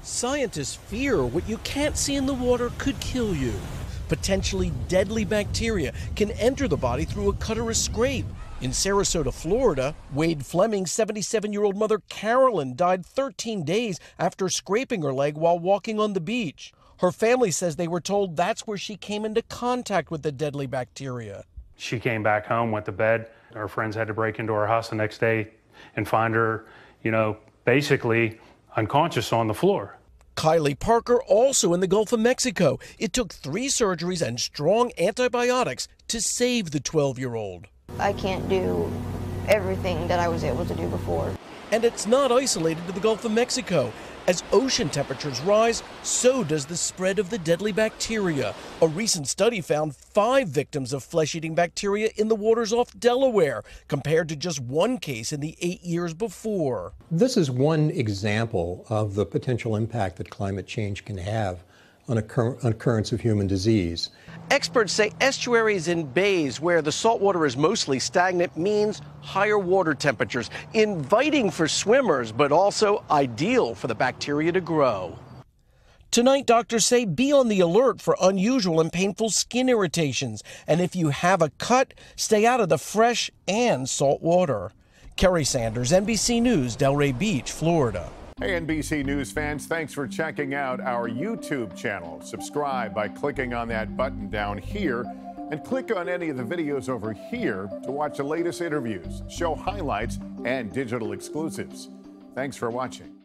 Scientists fear what you can't see in the water could kill you. Potentially deadly bacteria can enter the body through a cut or a scrape. In Sarasota, Florida, Wade Fleming's 77-year-old mother Carolyn died 13 days after scraping her leg while walking on the beach. Her family says they were told that's where she came into contact with the deadly bacteria. She came back home, went to bed. Our friends had to break into her house the next day and find her, basically unconscious on the floor. Kylie Parker also in the Gulf of Mexico. It took 3 surgeries and strong antibiotics to save the 12-year-old. I can't do everything that I was able to do before. And it's not isolated to the Gulf of Mexico. As ocean temperatures rise, so does the spread of the deadly bacteria. A recent study found 5 victims of flesh-eating bacteria in the waters off Delaware, compared to just 1 case in the 8 years before. This is one example of the potential impact that climate change can have on occurrence of human disease. Experts say estuaries and bays where the saltwater is mostly stagnant means higher water temperatures, inviting for swimmers, but also ideal for the bacteria to grow. Tonight, doctors say be on the alert for unusual and painful skin irritations. And if you have a cut, stay out of the fresh and salt water. Kerry Sanders, NBC News, Delray Beach, Florida. Hey, NBC News fans, thanks for checking out our YouTube channel. Subscribe by clicking on that button down here and click on any of the videos over here to watch the latest interviews, show highlights, and digital exclusives. Thanks for watching.